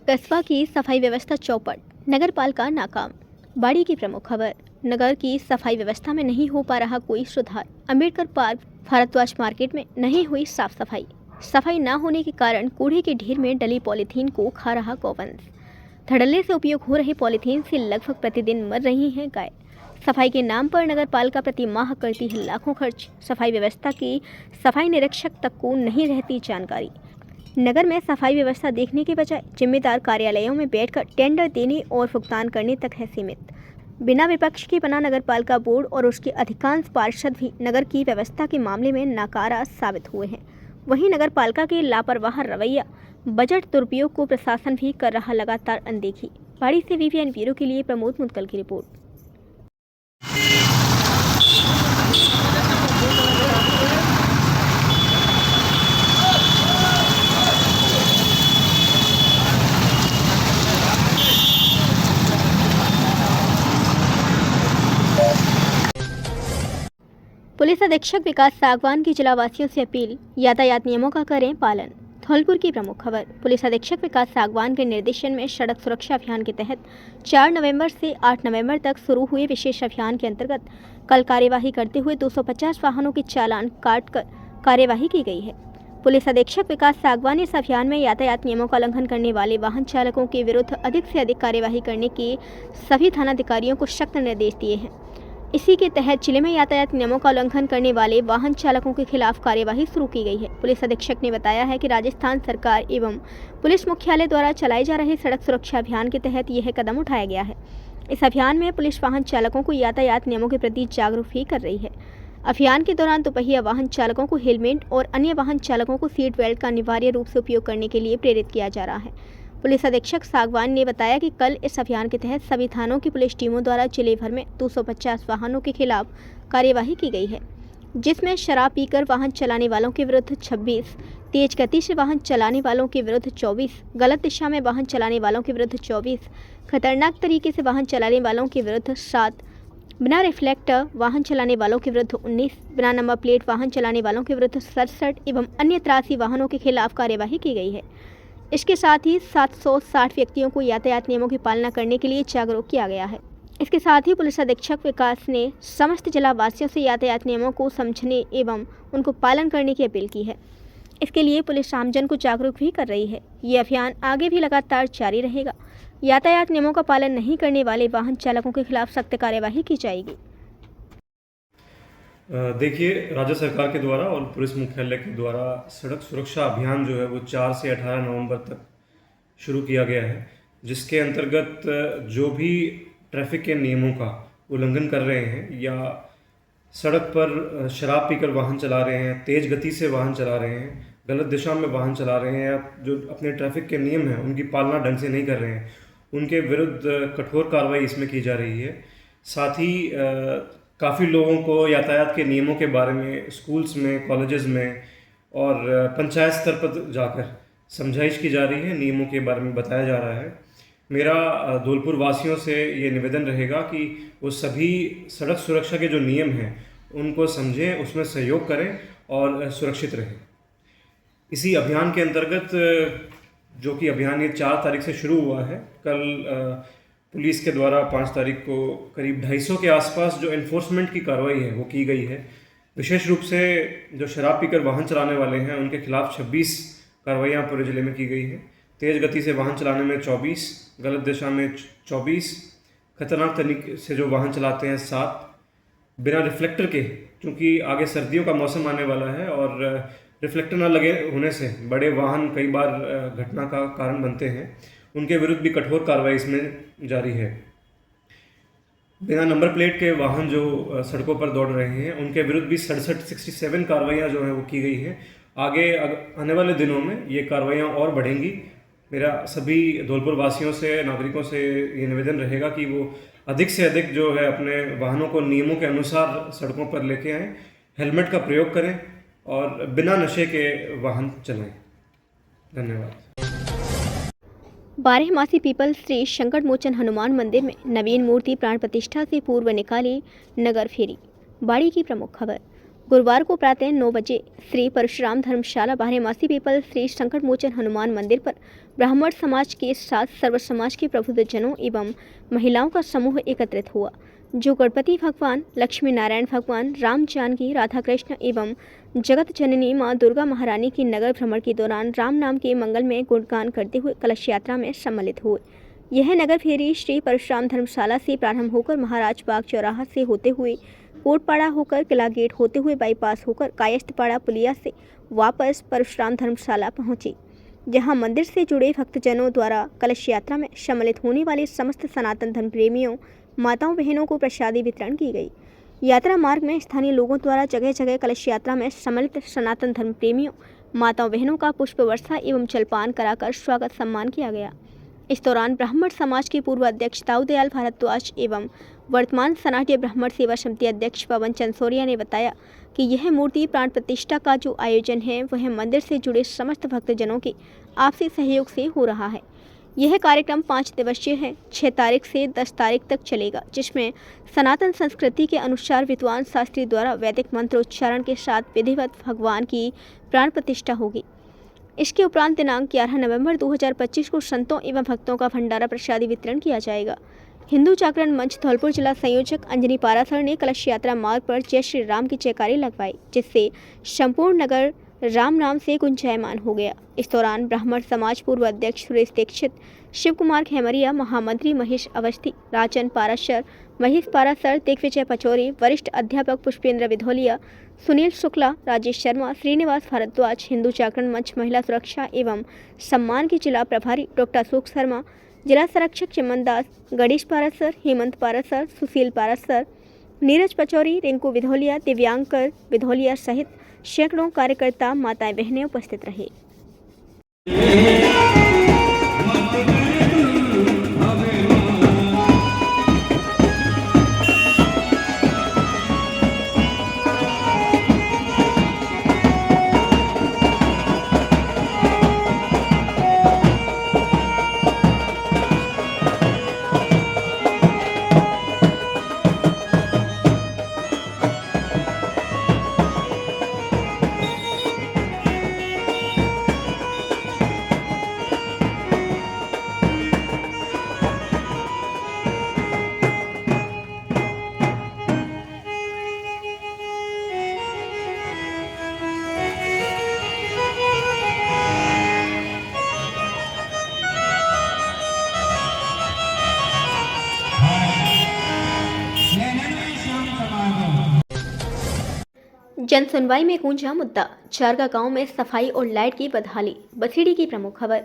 कस्बा की सफाई व्यवस्था चौपट, नगर पालिका नाकाम। बाड़ी की प्रमुख खबर, नगर की सफाई व्यवस्था में नहीं हो पा रहा कोई सुधार। अंबेडकर पार्क, भारद्वाज मार्केट में नहीं हुई साफ सफाई। सफाई न होने के कारण कूड़े के ढेर में डली पॉलीथीन को खा रहा गौवंश। धड़ल्ले से उपयोग हो रहे पॉलीथीन से लगभग प्रतिदिन मर रही हैं गाय। सफाई के नाम पर नगर पालिका प्रति माह करती है लाखों खर्च। सफाई व्यवस्था की सफाई निरीक्षक तक को नहीं रहती जानकारी। नगर में सफाई व्यवस्था देखने के बजाय जिम्मेदार कार्यालयों में बैठकर टेंडर देने और भुगतान करने तक है सीमित। बिना विपक्ष के बना नगर पालिका बोर्ड और उसके अधिकांश पार्षद भी नगर की व्यवस्था के मामले में नाकारा साबित हुए हैं। वहीं नगर पालिका के लापरवाह रवैया, बजट दुरुपयोग को प्रशासन भी कर रहा लगातार अनदेखी। बाड़ी से वीवीएन ब्यूरो के लिए प्रमोद मुदगल की रिपोर्ट। पुलिस अधीक्षक विकास सागवान की जिलावासियों से अपील, यातायात नियमों का करें पालन। धौलपुर की प्रमुख खबर, पुलिस अधीक्षक विकास सागवान के निर्देशन में सड़क सुरक्षा अभियान के तहत 4 नवंबर से 8 नवंबर तक शुरू हुए विशेष अभियान के अंतर्गत कल कार्यवाही करते हुए 250 वाहनों के चालान काटकर कार्यवाही की गई है। पुलिस अधीक्षक विकास सागवान ने इस अभियान में यातायात नियमों का उल्लंघन करने वाले वाहन चालकों के विरुद्ध अधिक से अधिक कार्यवाही करने के सभी थानाधिकारियों को सख्त निर्देश दिए हैं। इसी के तहत जिले में यातायात नियमों का उल्लंघन करने वाले वाहन चालकों के खिलाफ कार्यवाही शुरू की गई है। पुलिस अधीक्षक ने बताया है कि राजस्थान सरकार एवं पुलिस मुख्यालय द्वारा चलाए जा रहे सड़क सुरक्षा अभियान के तहत यह कदम उठाया गया है। इस अभियान में पुलिस वाहन चालकों को यातायात नियमों के प्रति जागरूक भी कर रही है। अभियान के दौरान दोपहिया वाहन चालकों को हेलमेट और अन्य वाहन चालकों को सीट बेल्ट का अनिवार्य रूप से उपयोग करने के लिए प्रेरित किया जा रहा है। पुलिस अधीक्षक सागवान ने बताया कि कल इस अभियान के तहत सभी थानों की पुलिस टीमों द्वारा जिले भर में 250 वाहनों के खिलाफ कार्यवाही की गई है, जिसमें शराब पीकर वाहन चलाने वालों के विरुद्ध 26, तेज गति से वाहन चलाने वालों के विरुद्ध 24, गलत दिशा में वाहन चलाने वालों के विरुद्ध 24, खतरनाक तरीके से वाहन चलाने वालों के विरुद्ध 7, बिना रिफ्लेक्टर वाहन चलाने वालों के विरुद्ध 19, बिना नंबर प्लेट वाहन चलाने वालों के विरुद्ध 67 एवं अन्य 83 वाहनों के खिलाफ कार्यवाही की गई है। इसके साथ ही 760 व्यक्तियों को यातायात नियमों की पालना करने के लिए जागरूक किया गया है। इसके साथ ही पुलिस अधीक्षक विकास ने समस्त जिला वासियों से यातायात नियमों को समझने एवं उनको पालन करने की अपील की है। इसके लिए पुलिस आमजन को जागरूक भी कर रही है। ये अभियान आगे भी लगातार जारी रहेगा। यातायात नियमों का पालन नहीं करने वाले वाहन चालकों के खिलाफ सख्त कार्यवाही की जाएगी। देखिए, राज्य सरकार के द्वारा और पुलिस मुख्यालय के द्वारा सड़क सुरक्षा अभियान जो है वो 4 से 18 नवंबर तक शुरू किया गया है, जिसके अंतर्गत जो भी ट्रैफिक के नियमों का उल्लंघन कर रहे हैं या सड़क पर शराब पीकर वाहन चला रहे हैं, तेज़ गति से वाहन चला रहे हैं, गलत दिशा में वाहन चला रहे हैं या जो अपने ट्रैफिक के नियम हैं उनकी पालना ढंग से नहीं कर रहे हैं, उनके विरुद्ध कठोर कार्रवाई इसमें की जा रही है। साथ ही काफ़ी लोगों को यातायात के नियमों के बारे में स्कूल्स में, कॉलेजेस में और पंचायत स्तर पर जाकर समझाइश की जा रही है, नियमों के बारे में बताया जा रहा है। मेरा धौलपुर वासियों से ये निवेदन रहेगा कि वो सभी सड़क सुरक्षा के जो नियम हैं उनको समझें, उसमें सहयोग करें और सुरक्षित रहें। इसी अभियान के अंतर्गत जो कि अभियान ये 4 तारीख से शुरू हुआ है, कल पुलिस के द्वारा 5 तारीख को करीब 250 के आसपास जो एनफोर्समेंट की कार्रवाई है वो की गई है। विशेष रूप से जो शराब पीकर वाहन चलाने वाले हैं उनके खिलाफ 26 कार्रवाइयाँ पूरे ज़िले में की गई है। तेज़ गति से वाहन चलाने में 24, गलत दिशा में 24, खतरनाक तरीके से जो वाहन चलाते हैं 7, बिना रिफ्लेक्टर के, क्योंकि आगे सर्दियों का मौसम आने वाला है और रिफ्लेक्टर न लगे होने से बड़े वाहन कई बार घटना का कारण बनते हैं, उनके विरुद्ध भी कठोर कार्रवाई इसमें जारी है। बिना नंबर प्लेट के वाहन जो सड़कों पर दौड़ रहे हैं उनके विरुद्ध भी 67 कार्रवाइयाँ जो हैं वो की गई हैं। आगे आने वाले दिनों में ये कार्रवाइयाँ और बढ़ेंगी। मेरा सभी धौलपुर वासियों से, नागरिकों से ये निवेदन रहेगा कि वो अधिक से अधिक जो है अपने वाहनों को नियमों के अनुसार सड़कों पर लेके आएँ, हेलमेट का प्रयोग करें और बिना नशे के वाहन चलाएं। धन्यवाद। बारहमासी पीपल श्री संकट मोचन हनुमान मंदिर में नवीन मूर्ति प्राण प्रतिष्ठा से पूर्व निकाली नगर फेरी। बाड़ी की प्रमुख खबर, गुरुवार को प्रातः 9 बजे श्री परशुराम धर्मशाला बारहमासी पीपल श्री संकट मोचन हनुमान मंदिर पर ब्राह्मण समाज के साथ सर्व समाज के प्रबुद्धजनों एवं महिलाओं का समूह एकत्रित हुआ, जो गणपति भगवान, लक्ष्मी नारायण भगवान, राम जानकी, राधा कृष्ण एवं जगत जननी मां दुर्गा महारानी की नगर भ्रमण के दौरान राम नाम के मंगल में गुणगान करते हुए कलश यात्रा में सम्मिलित हुए। यह नगर फेरी श्री परशुराम धर्मशाला से प्रारंभ होकर महाराज बाग चौराहा से होते हुए कोटपाड़ा होकर किला गेट होते हुए बाईपास होकर कायस्थपाड़ा पुलिया से वापस परशुराम धर्मशाला पहुंची, जहां मंदिर से जुड़े भक्तजनों द्वारा कलश यात्रा में सम्मिलित होने वाले समस्त सनातन धर्म प्रेमियों, माताओं बहनों को प्रसादी वितरण की गई। यात्रा मार्ग में स्थानीय लोगों द्वारा जगह जगह कलश यात्रा में सम्मिलित सनातन धर्म प्रेमियों, माताओं बहनों का पुष्प वर्षा एवं जलपान कराकर स्वागत सम्मान किया गया। इस दौरान ब्राह्मण समाज के पूर्व अध्यक्ष दाऊदयाल भारद्वाज एवं वर्तमान सनातन ब्राह्मण सेवा समिति अध्यक्ष पवन चंदसौरिया ने बताया कि यह मूर्ति प्राण प्रतिष्ठा का जो आयोजन है वह मंदिर से जुड़े समस्त भक्तजनों के आपसी सहयोग से हो रहा है। यह कार्यक्रम 5 दिवसीय है, 6 तारीख से 10 तारीख तक चलेगा, जिसमें सनातन संस्कृति के अनुसार विद्वान शास्त्री द्वारा वैदिक मंत्रोच्चारण के साथ विधिवत भगवान की प्राण प्रतिष्ठा होगी। इसके उपरांत दिनांक 11 नवंबर 2025 को संतों एवं भक्तों का भंडारा प्रसादी वितरण किया जाएगा। हिंदू जागरण मंच धौलपुर जिला संयोजक अंजनी पारासर ने कलश यात्रा मार्ग पर जय श्री राम की जयकारी लगवाई, जिससे संपूर्ण नगर राम नाम से गुंजायमान हो गया। इस दौरान ब्राह्मण समाज पूर्व अध्यक्ष सुरेश दीक्षित, शिव कुमार खेमरिया, महामंत्री महेश अवस्थी, राजन पारासर, महेश पारासर, दिग्विजय पचौरी, वरिष्ठ अध्यापक पुष्पेंद्र विधोलिया, सुनील शुक्ला, राजेश शर्मा, श्रीनिवास भारद्वाज, हिंदू जागरण मंच महिला सुरक्षा एवं सम्मान के जिला प्रभारी डॉक्टर अशोक शर्मा, जिला संरक्षक चिमन दास, गणेश पारासर, हेमंत पारासर, सुशील पारासर, नीरज पचौरी, रिंकू विधोलिया, दिव्यांकर विधोलिया सहित सैकड़ों कार्यकर्ता, माताएं बहनें उपस्थित रहे। जन सुनवाई में गूंजा मुद्दा, चारगा गांव में सफाई और लाइट की बदहाली। बथेड़ी की प्रमुख खबर।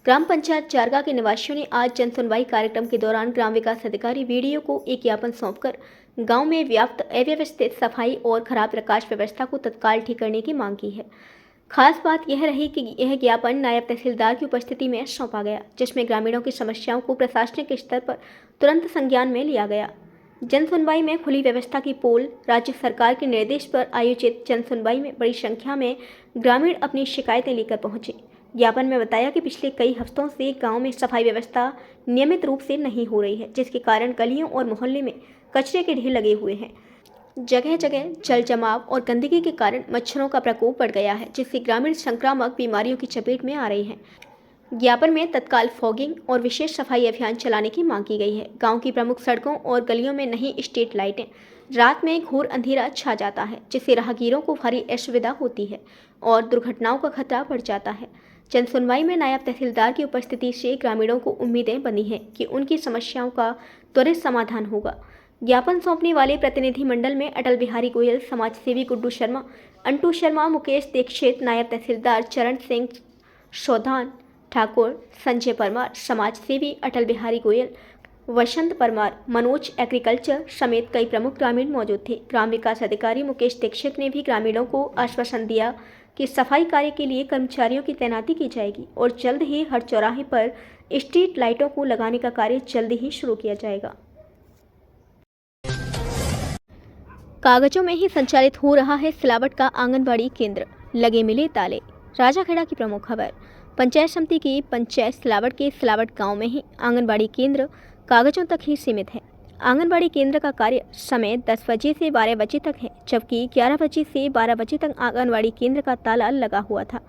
ग्राम पंचायत चारगा के निवासियों ने आज जन सुनवाई कार्यक्रम के दौरान ग्राम विकास अधिकारी वीडियो को एक ज्ञापन सौंपकर गांव में व्याप्त अव्यवस्थित सफाई और खराब प्रकाश व्यवस्था को तत्काल ठीक करने की मांग की है। खास बात यह रही कि यह ज्ञापन नायब तहसीलदार की उपस्थिति में सौंपा गया, जिसमें ग्रामीणों की समस्याओं को प्रशासनिक स्तर पर तुरंत संज्ञान में लिया गया। जन सुनवाई में खुली व्यवस्था की पोल। राज्य सरकार के निर्देश पर आयोजित जन सुनवाई में बड़ी संख्या में ग्रामीण अपनी शिकायतें लेकर पहुंचे। ज्ञापन में बताया कि पिछले कई हफ्तों से गांव में सफाई व्यवस्था नियमित रूप से नहीं हो रही है, जिसके कारण गलियों और मोहल्ले में कचरे के ढेर लगे हुए हैं। जगह जगह जल जमाव और गंदगी के कारण मच्छरों का प्रकोप बढ़ गया है, जिससे ग्रामीण संक्रामक बीमारियों की चपेट में आ रहे हैं। ज्ञापन में तत्काल फॉगिंग और विशेष सफाई अभियान चलाने की मांग की गई है। गांव की प्रमुख सड़कों और गलियों में नहीं स्ट्रीट लाइटें। रात में घोर अंधेरा छा जाता है, जिससे राहगीरों को भारी असुविधा होती है और दुर्घटनाओं का खतरा बढ़ जाता है। जन सुनवाई में नायब तहसीलदार की उपस्थिति से ग्रामीणों को उम्मीदें बनी हैं कि उनकी समस्याओं का त्वरित समाधान होगा। ज्ञापन सौंपने वाले प्रतिनिधि मंडल में अटल बिहारी गोयल, समाजसेवी गुड्डू शर्मा, अंटू शर्मा, मुकेश दीक्षित, नायब तहसीलदार चरण सिंह सौधान ठाकुर, संजय परमार, समाजसेवी अटल बिहारी गोयल, वसंत परमार, मनोज एग्रीकल्चर समेत कई प्रमुख ग्रामीण मौजूद थे। ग्राम विकास अधिकारी मुकेश दीक्षित ने भी ग्रामीणों को आश्वासन दिया कि सफाई कार्य के लिए कर्मचारियों की तैनाती की जाएगी और जल्द ही हर चौराहे पर स्ट्रीट लाइटों को लगाने का कार्य जल्द ही शुरू किया जाएगा। कागजों में ही संचालित हो रहा है सिलावट का आंगनबाड़ी केंद्र, लगे मिले ताले। राजाखेड़ा की प्रमुख खबर। पंचायत समिति की पंचायत सिलावट के सिलावट गांव में ही आंगनबाड़ी केंद्र कागजों तक ही सीमित है। आंगनबाड़ी केंद्र का कार्य समय 10 बजे से 12 बजे तक है, जबकि 11 बजे से 12 बजे तक आंगनबाड़ी केंद्र का ताला लगा हुआ था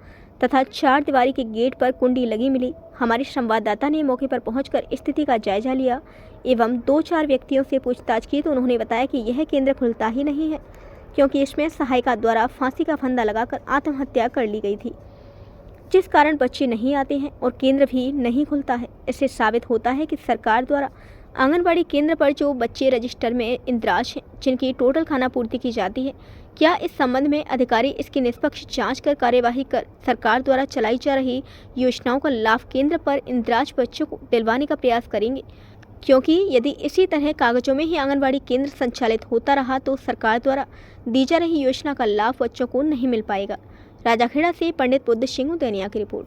तथा 4 दीवारी के गेट पर कुंडी लगी मिली। हमारे संवाददाता ने मौके पर पहुंचकर स्थिति का जायजा लिया एवं 2-4 व्यक्तियों से पूछताछ की तो उन्होंने बताया कि यह केंद्र खुलता ही नहीं है, क्योंकि इसमें सहायिका द्वारा फांसी का फंदा लगाकर आत्महत्या कर ली गई थी, जिस कारण बच्चे नहीं आते हैं और केंद्र भी नहीं खुलता है। इससे साबित होता है कि सरकार द्वारा आंगनबाड़ी केंद्र पर जो बच्चे रजिस्टर में इंदराज हैं, जिनकी टोटल खाना पूर्ति की जाती है, क्या इस संबंध में अधिकारी इसकी निष्पक्ष जांच कर कार्यवाही कर सरकार द्वारा चलाई जा रही योजनाओं का लाभ केंद्र पर इंदराज बच्चों को दिलवाने का प्रयास करेंगे? क्योंकि यदि इसी तरह कागजों में ही आंगनबाड़ी केंद्र संचालित होता रहा तो सरकार द्वारा दी जा रही योजना का लाभ बच्चों को नहीं मिल पाएगा। राजाखेड़ा से पंडित बुद्ध सिंह उदैनिया की रिपोर्ट।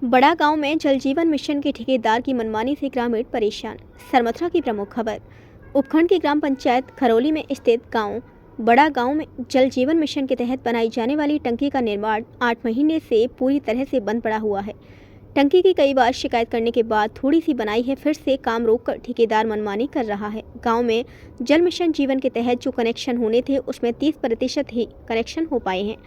बड़ा गांव में जल जीवन मिशन के ठेकेदार की मनमानी से ग्रामीण परेशान। सरमथुरा की प्रमुख खबर। उपखंड की ग्राम पंचायत खरौली में स्थित गांव बड़ा गांव में जल जीवन मिशन के तहत बनाई जाने वाली टंकी का निर्माण 8 महीने से पूरी तरह से बंद पड़ा हुआ है। टंकी की कई बार शिकायत करने के बाद थोड़ी सी बनाई है, फिर से काम रोककर ठेकेदार मनमानी कर रहा है। गाँव में जल मिशन जीवन के तहत जो कनेक्शन होने थे उसमें 30% ही कनेक्शन हो पाए हैं,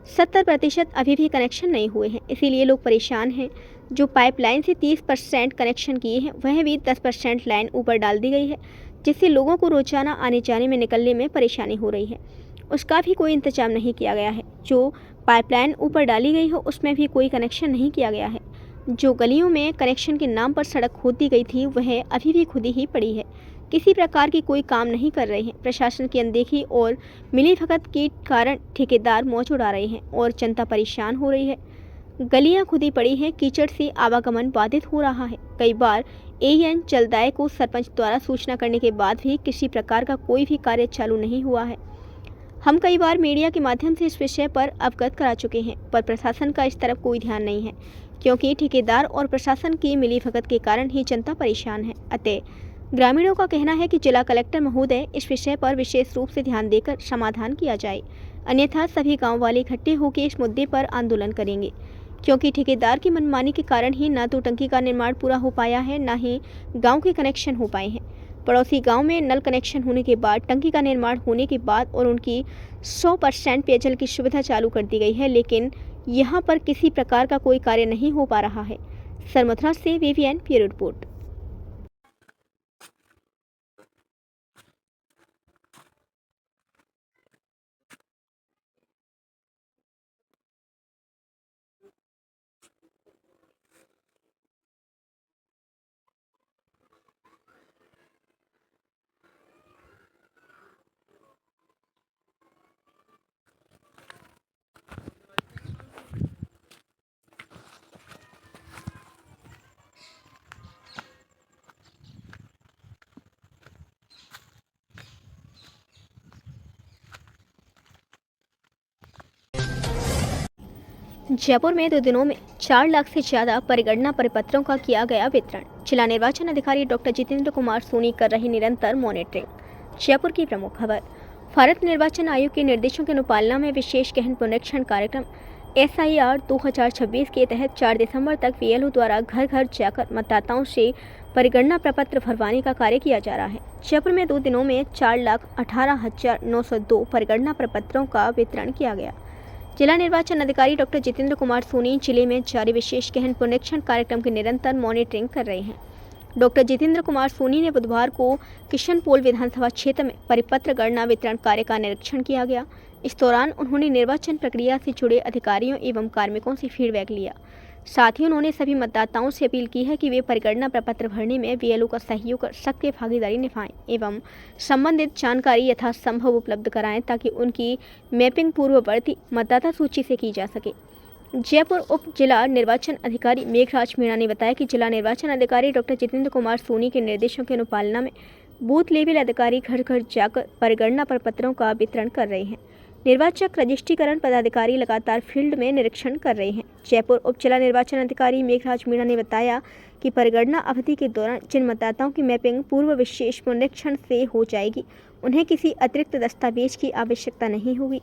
70% अभी भी कनेक्शन नहीं हुए हैं। इसीलिए लोग परेशान हैं। जो पाइपलाइन से 30% कनेक्शन किए हैं वह भी 10% लाइन ऊपर डाल दी गई है, जिससे लोगों को रोजाना आने जाने में निकलने में परेशानी हो रही है। उसका भी कोई इंतजाम नहीं किया गया है। जो पाइपलाइन ऊपर डाली गई हो उसमें भी कोई कनेक्शन नहीं किया गया है। जो गलियों में कनेक्शन के नाम पर सड़क खोद दी गई थी वह अभी भी खुदी ही पड़ी है। किसी प्रकार की कोई काम नहीं कर रहे हैं। प्रशासन की अनदेखी और मिलीभगत के कारण ठेकेदार मौज उड़ा रहे हैं और जनता परेशान हो रही है। गलियां खुदी पड़ी हैं, कीचड़ से आवागमन बाधित हो रहा है। कई बार एएन जलदाय को सरपंच द्वारा सूचना करने के बाद भी किसी प्रकार का कोई भी कार्य चालू नहीं हुआ है। हम कई बार मीडिया के माध्यम से इस विषय पर अवगत करा चुके हैं, पर प्रशासन का इस तरफ कोई ध्यान नहीं है, क्योंकि ठेकेदार और प्रशासन की मिलीभगत के कारण ही जनता परेशान है। अतः ग्रामीणों का कहना है कि जिला कलेक्टर महोदय इस विषय पर विशेष रूप से ध्यान देकर समाधान किया जाए, अन्यथा सभी गांव वाले इकट्ठे होकर इस मुद्दे पर आंदोलन करेंगे, क्योंकि ठेकेदार की मनमानी के कारण ही न तो टंकी का निर्माण पूरा हो पाया है, न ही गांव के कनेक्शन हो पाए हैं। पड़ोसी गांव में नल कनेक्शन होने के बाद, टंकी का निर्माण होने के बाद और उनकी 100% पेयजल की सुविधा चालू कर दी गई है, लेकिन यहाँ पर किसी प्रकार का कोई कार्य नहीं हो पा रहा है। सरमथुरा से VVN ब्यूरो रिपोर्ट। जयपुर में 2 दिनों में 4 लाख से ज्यादा परिगणना परिपत्रों का किया गया वितरण। जिला निर्वाचन अधिकारी डॉक्टर जितेंद्र कुमार सोनी कर रही निरंतर मॉनिटरिंग। जयपुर की प्रमुख खबर। भारत निर्वाचन आयोग के निर्देशों की अनुपालना में विशेष गहन पुनरीक्षण कार्यक्रम SIR 2026 के तहत 4 दिसंबर तक VLO द्वारा घर घर जाकर मतदाताओं से परिगणना प्रपत्र भरवाने का कार्य किया जा रहा है। जयपुर में 2 दिनों में 4,18,902 परिगणना प्रपत्रों का वितरण किया गया। जिला निर्वाचन अधिकारी डॉक्टर जितेंद्र कुमार सोनी जिले में जारी विशेष गहन पुनरीक्षण कार्यक्रम की निरंतर मॉनिटरिंग कर रहे हैं। डॉक्टर जितेंद्र कुमार सोनी ने बुधवार को किशनपोल विधानसभा क्षेत्र में परिपत्र गणना वितरण कार्य का निरीक्षण किया गया। इस दौरान उन्होंने निर्वाचन प्रक्रिया से जुड़े अधिकारियों एवं कार्मिकों से फीडबैक लिया। साथ ही उन्होंने सभी मतदाताओं से अपील की है कि वे परिगणना प्रपत्र भरने में VLO का सहयोग कर सक्रिय भागीदारी निभाएं एवं संबंधित जानकारी यथासंभव उपलब्ध कराएं, ताकि उनकी मैपिंग पूर्ववर्ती मतदाता सूची से की जा सके। जयपुर उप जिला निर्वाचन अधिकारी मेघराज मीणा ने बताया कि जिला निर्वाचन अधिकारी डॉक्टर जितेंद्र कुमार सोनी के निर्देशों की अनुपालना में बूथ लेवल अधिकारी घर घर जाकर परिगणना प्रपत्रों का वितरण कर रहे हैं। निर्वाचक रजिस्ट्रीकरण पदाधिकारी लगातार फील्ड में निरीक्षण कर रहे हैं। जयपुर उप जिला निर्वाचन अधिकारी मेघराज मीणा ने बताया कि परिगणना अवधि के दौरान जिन मतदाताओं की मैपिंग पूर्व विशेष पुनरीक्षण से हो जाएगी, उन्हें किसी अतिरिक्त दस्तावेज की आवश्यकता नहीं होगी।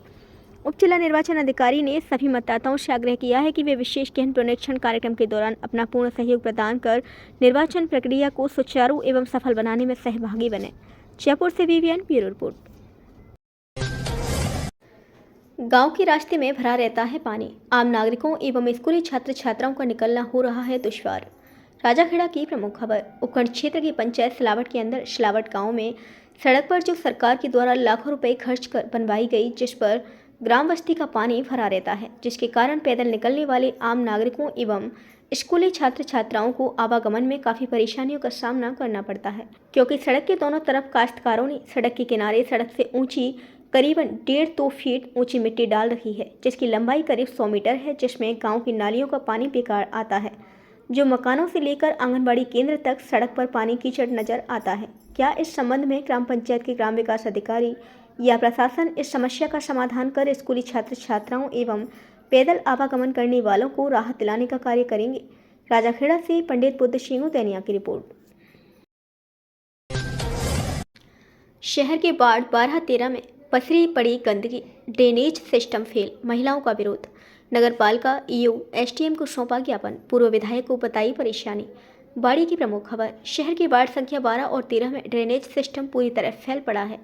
उप जिला निर्वाचन अधिकारी ने सभी मतदाताओं से आग्रह किया है कि वे विशेष गहन पुनरीक्षण कार्यक्रम के दौरान अपना पूर्ण सहयोग प्रदान कर निर्वाचन प्रक्रिया को सुचारू एवं सफल बनाने में सहभागी बने। जयपुर से वीवीएन ब्यूरो रिपोर्ट। गांव के रास्ते में भरा रहता है पानी, आम नागरिकों एवं स्कूली छात्र छात्राओं का निकलना हो रहा है दुश्वार। राजाखेड़ा की प्रमुख खबर। उपखंड क्षेत्र की पंचायत सिलावट के अंदर सिलावट गांव में सड़क पर जो सरकार के द्वारा लाखों रुपए खर्च कर बनवाई गई, जिस पर ग्राम बस्ती का पानी भरा रहता है, जिसके कारण पैदल निकलने वाले आम नागरिकों एवं स्कूली छात्र छात्राओं को आवागमन में काफ़ी परेशानियों का सामना करना पड़ता है, क्योंकि सड़क के दोनों तरफ काश्तकारों ने सड़क के किनारे सड़क से ऊंची करीबन 1.5-2 फीट ऊंची मिट्टी डाल रखी है, जिसकी लंबाई करीब 100 मीटर है, जिसमें गाँव की नालियों का पानी बेकार आता है, जो मकानों से लेकर आंगनबाड़ी केंद्र तक सड़क पर पानी कीचड़ नजर आता है। क्या इस संबंध में ग्राम पंचायत के ग्राम विकास अधिकारी या प्रशासन इस समस्या का समाधान कर स्कूली छात्र छात्राओं एवं पैदल आवागमन करने वालों को राहत दिलाने का कार्य करेंगे? राजाखेड़ा से पंडित बुद्ध सिंह तैनिया की रिपोर्ट। शहर के वार्ड 12-13 में पसरी पड़ी गंदगी, ड्रेनेज सिस्टम फेल, महिलाओं का विरोध। नगरपालिका ईओ एसडीएम को सौंपा ज्ञापन, पूर्व विधायक को बताई परेशानी। बाड़ी की प्रमुख खबर। शहर के वार्ड संख्या 12 और 13 में ड्रेनेज सिस्टम पूरी तरह फैल पड़ा है।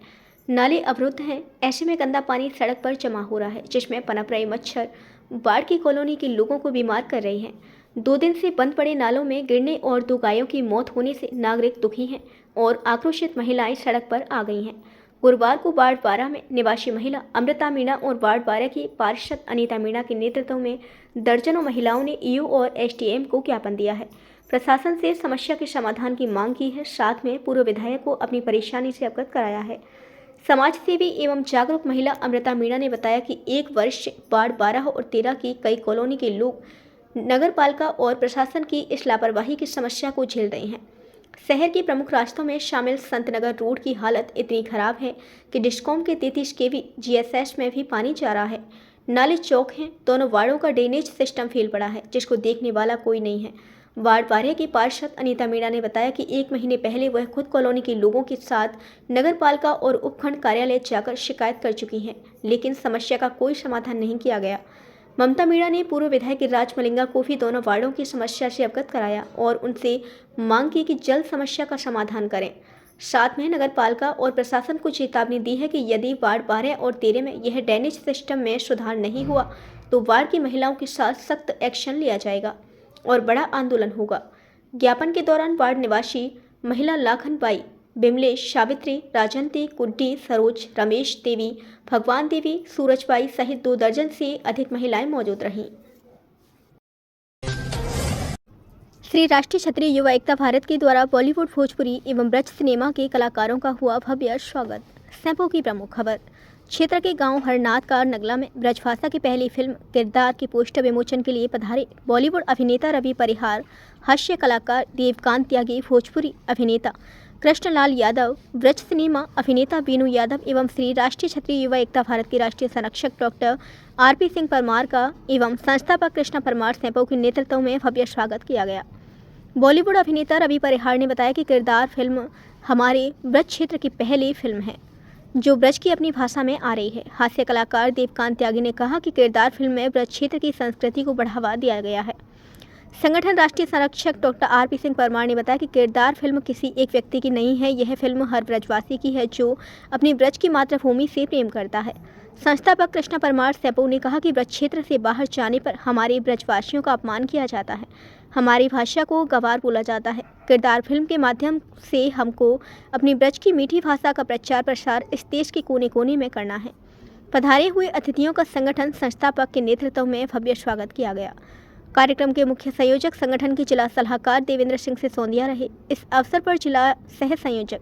नाले अवरुद्ध हैं, ऐसे में गंदा पानी सड़क पर जमा हो रहा है, जिसमें पनप रहे मच्छर वार्ड की कॉलोनी के लोगों को बीमार कर रहे हैं। 2 दिन से बंद पड़े नालों में गिरने और 2 गायों की मौत होने से नागरिक दुखी हैं और आक्रोशित महिलाएं सड़क पर आ गई हैं। गुरुवार को वार्ड 12 में निवासी महिला अमृता मीणा और वार्ड 12 की पार्षद अनीता मीणा के नेतृत्व में दर्जनों महिलाओं ने ईओ और एसडीएम को ज्ञापन दिया है। प्रशासन से समस्या के समाधान की मांग की है, साथ में पूर्व विधायक को अपनी परेशानी से अवगत कराया है। समाज सेवी एवं जागरूक महिला अमृता मीणा ने बताया कि 1 वर्ष से वार्ड 12 और 13 की कई कॉलोनी के लोग नगरपालिका और प्रशासन की इस लापरवाही की समस्या को झेल रहे हैं। शहर के प्रमुख रास्तों में शामिल संतनगर रोड की हालत इतनी खराब है कि डिस्कॉम के 33 केवी जीएसएस में भी पानी जा रहा है। नाले चौक हैं, दोनों वार्डों का ड्रेनेज सिस्टम फेल पड़ा है, जिसको देखने वाला कोई नहीं है। वार्ड 12 की पार्षद अनीता मीणा ने बताया कि 1 महीने पहले वह खुद कॉलोनी के लोगों के साथ नगरपालिका और उपखंड कार्यालय जाकर शिकायत कर चुकी हैं, लेकिन समस्या का कोई समाधान नहीं किया गया। ममता मीणा ने पूर्व विधायक राज मलिंगा को भी दोनों वार्डों की समस्या से अवगत कराया और उनसे मांग की कि जल्द समस्या का समाधान करें। साथ में नगरपालिका और प्रशासन को चेतावनी दी है कि यदि वार्ड 12 और 13 में यह ड्रेनेज सिस्टम में सुधार नहीं हुआ तो वार्ड की महिलाओं के साथ सख्त एक्शन लिया जाएगा और बड़ा आंदोलन होगा। ज्ञापन के दौरान वार्ड निवासी महिला लाखनबाई, बिमलेश, सावित्री, राजंती, कुड्डी, सरोज, रमेश देवी, भगवान देवी, सूरजबाई सहित 2 दर्जन से अधिक महिलाएं मौजूद रहीं। श्री राष्ट्रीय क्षत्रिय युवा एकता भारत के द्वारा बॉलीवुड, भोजपुरी एवं ब्रज सिनेमा के कलाकारों का हुआ भव्य स्वागत। सैंपो की प्रमुख खबर। क्षेत्र के गांव हरनाथ का नगला में ब्रजभाषा की पहली फिल्म किरदार के पोस्टर विमोचन के लिए पधारे बॉलीवुड अभिनेता रवि परिहार, हास्य कलाकार देवकांत त्यागी, भोजपुरी अभिनेता कृष्णलाल यादव, ब्रज सिनेमा अभिनेता बीनू यादव एवं श्री राष्ट्रीय क्षत्रिय युवा एकता भारत के राष्ट्रीय संरक्षक डॉक्टर आरपी सिंह परमार का एवं संस्थापक कृष्णा परमार सैंपो के नेतृत्व में भव्य स्वागत किया गया। बॉलीवुड अभिनेता रवि परिहार ने बताया कि किरदार फिल्म हमारे ब्रज क्षेत्र की पहली फिल्म है जो ब्रज की अपनी भाषा में आ रही है। हास्य कलाकार देवकांत त्यागी ने कहा कि किरदार फिल्म में ब्रज क्षेत्र की संस्कृति को बढ़ावा दिया गया है। संगठन राष्ट्रीय संरक्षक डॉक्टर आरपी सिंह परमार ने बताया कि किरदार फिल्म किसी एक व्यक्ति की नहीं है, यह फिल्म हर ब्रजवासी की है जो अपनी ब्रज की मातृभूमि से प्रेम करता है। संस्थापक कृष्णा परमार सैंपो ने कहा कि ब्रज क्षेत्र से बाहर जाने पर हमारे ब्रजवासियों का अपमान किया जाता है, हमारी भाषा को गंवार बोला जाता है। किरदार फिल्म के माध्यम से हमको अपनी ब्रज की मीठी भाषा का प्रचार प्रसार इस देश के कोने कोने में करना है। पधारे हुए अतिथियों का संगठन संस्थापक के नेतृत्व में भव्य स्वागत किया गया। कार्यक्रम के मुख्य संयोजक संगठन के जिला सलाहकार देवेंद्र सिंह सिसोदिया रहे। इस अवसर पर जिला सह संयोजक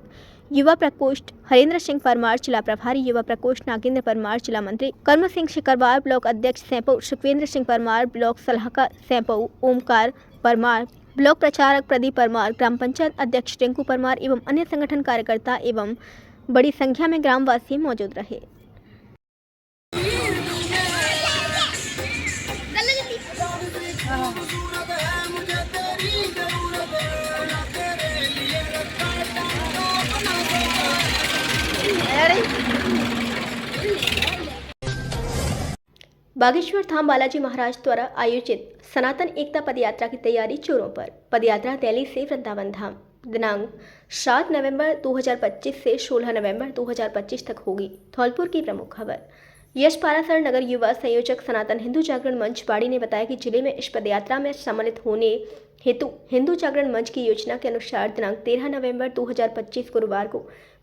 युवा प्रकोष्ठ हरेंद्र सिंह परमार, जिला प्रभारी युवा प्रकोष्ठ नागेंद्र परमार, जिला मंत्री कर्म सिंह शिकरवार, ब्लॉक अध्यक्ष सैंपो सुखवेंद्र सिंह परमार, ब्लॉक सलाहकार सैंपो ओमकार परमार, ब्लॉक प्रचारक प्रदीप परमार, ग्राम पंचायत अध्यक्ष टिंकू परमार एवं अन्य संगठन कार्यकर्ता एवं बड़ी संख्या में ग्रामवासी मौजूद रहे। बागेश्वर धाम बालाजी महाराज द्वारा आयोजित सनातन एकता पदयात्रा की तैयारी चोरों पर। पदयात्रा दिल्ली से वृंदावन धाम दिनांक 7 नवंबर 2025 से 16 नवंबर 2025 तक होगी। धौलपुर की प्रमुख खबर। यश पारासर नगर युवा संयोजक सनातन हिंदू जागरण मंच बाड़ी ने बताया कि जिले में इस पदयात्रा में सम्मिलित होने हेतु हिंदू जागरण मंच की योजना के अनुसार दिनांक 13 नवंबर 2025 गुरुवार को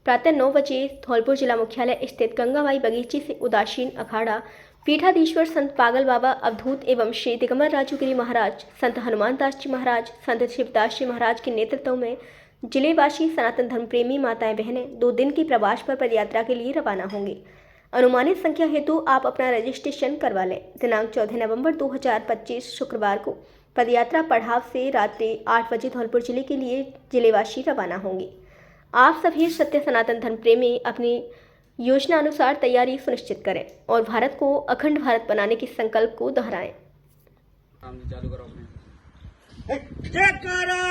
प्रातः 9 बजे धौलपुर जिला मुख्यालय स्थित गंगाबाई बगीचे से उदासीन अखाड़ा पीठाधीश्वर संत पागल बाबा अवधूत एवं श्री दिगंबर राजूगिरी महाराज, संत हनुमान दास जी महाराज, संत शिवदास जी महाराज के नेतृत्व में जिलेवासी सनातन धर्म प्रेमी माताएं बहनें 2 दिन की प्रवास पर पदयात्रा के लिए रवाना होंगी। अनुमानित संख्या हेतु आप अपना रजिस्ट्रेशन करवा लें। दिनांक 14 नवंबर 2025 शुक्रवार को पदयात्रा पड़ाव से रात्रि 8 बजे धौलपुर जिले के लिए जिलेवासी रवाना होंगे। आप सभी सत्य सनातन धर्म प्रेमी अपनी योजना अनुसार तैयारी सुनिश्चित करें और भारत को अखंड भारत बनाने के संकल्प को दोहराएं। जयकारा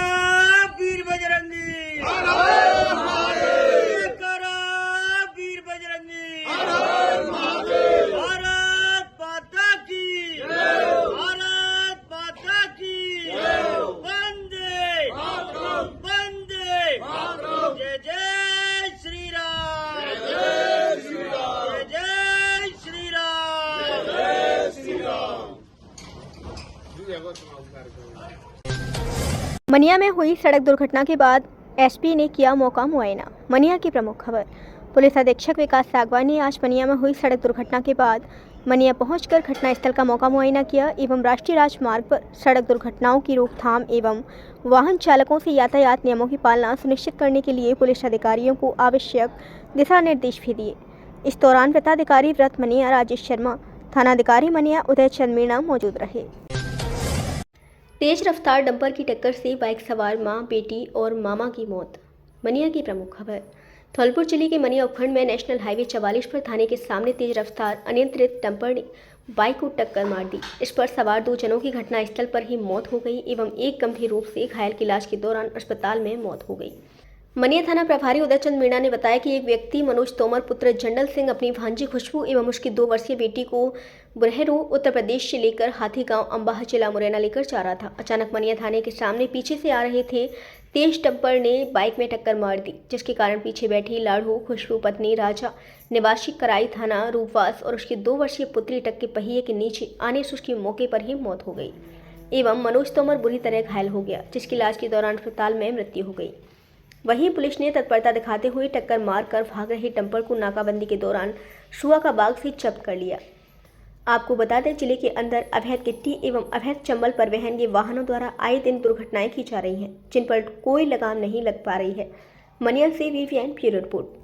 वीर बजरंगी, जयकारा वीर बजरंगी, भारत माता की, भारत माता की, वंदे वंदे, जय जय श्री राम, जय जय श्री राम, जय श्री राम। मनिया में हुई सड़क दुर्घटना के बाद एसपी ने किया मौका मुआयना। मनिया की प्रमुख खबर। पुलिस अधीक्षक विकास सागवान ने आज मनिया में हुई सड़क दुर्घटना के बाद मनिया पहुंचकर घटनास्थल का मौका मुआयना किया एवं राष्ट्रीय राजमार्ग पर सड़क दुर्घटनाओं की रोकथाम एवं वाहन चालकों से यातायात नियमों की पालना सुनिश्चित करने के लिए पुलिस अधिकारियों को आवश्यक दिशा निर्देश भी दिए। इस दौरान वृत्ताधिकारी व्रत मनिया राजेश शर्मा, थानाधिकारी मनिया उदय चंद मीणा मौजूद रहे। तेज रफ्तार डंपर की टक्कर से बाइक सवार मां, बेटी और मामा की मौत। मनिया की प्रमुख खबर। धौलपुर जिले के मनिया उपखंड में नेशनल हाईवे 44 पर थाने के सामने तेज रफ्तार अनियंत्रित डंपर ने बाइक को टक्कर मार दी। इस पर सवार 2 जनों की घटनास्थल पर ही मौत हो गई एवं एक गंभीर रूप से घायल की इलाज के दौरान अस्पताल में मौत हो गई। मनिया थाना प्रभारी उदय चंद मीणा ने बताया कि एक व्यक्ति मनोज तोमर पुत्र जंडल सिंह अपनी भांजी खुशबू एवं उसकी 2 वर्षीय बेटी को बुरहेरू उत्तर प्रदेश से लेकर हाथी गांव अंबाह जिला मुरैना लेकर जा रहा था। अचानक मनिया थाने के सामने पीछे से आ रहे थे तेज डंपर ने बाइक में टक्कर मार दी, जिसके कारण पीछे बैठी लाड़ू खुशबू पत्नी राजा निवासी कराई थाना रूपवास और उसकी 2 वर्षीय पुत्री ट्रक के पहिए के नीचे आने से उसकी मौके पर ही मौत हो गई एवं मनोज तोमर बुरी तरह घायल हो गया, जिसकी इलाज के दौरान अस्पताल में मृत्यु हो गई। वहीं पुलिस ने तत्परता दिखाते हुए टक्कर मारकर भाग रहे डंपर को नाकाबंदी के दौरान शुआ का बाग से जब्त कर लिया। आपको बता दें, जिले के अंदर अवैध गिट्टी एवं अवैध चंबल परिवहन के वाहनों द्वारा आए दिन दुर्घटनाएं की जा रही हैं, जिन पर कोई लगाम नहीं लग पा रही है। मनिया से वीवीएन ब्यूरो रिपोर्ट।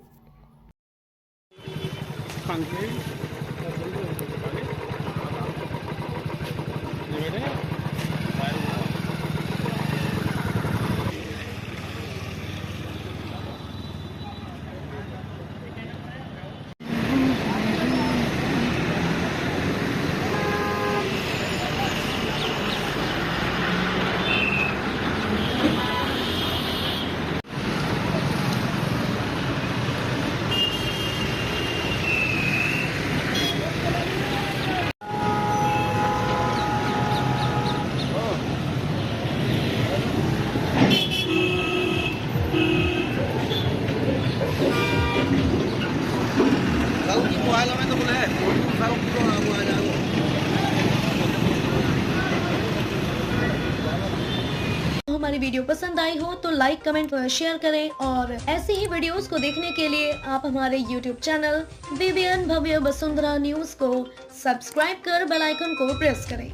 हमारी वीडियो पसंद आई हो तो लाइक कमेंट व शेयर करें और ऐसे ही वीडियोस को देखने के लिए आप हमारे YouTube चैनल वीवीएन भव्य वसुंधरा न्यूज को सब्सक्राइब कर बेल आइकन को प्रेस करें।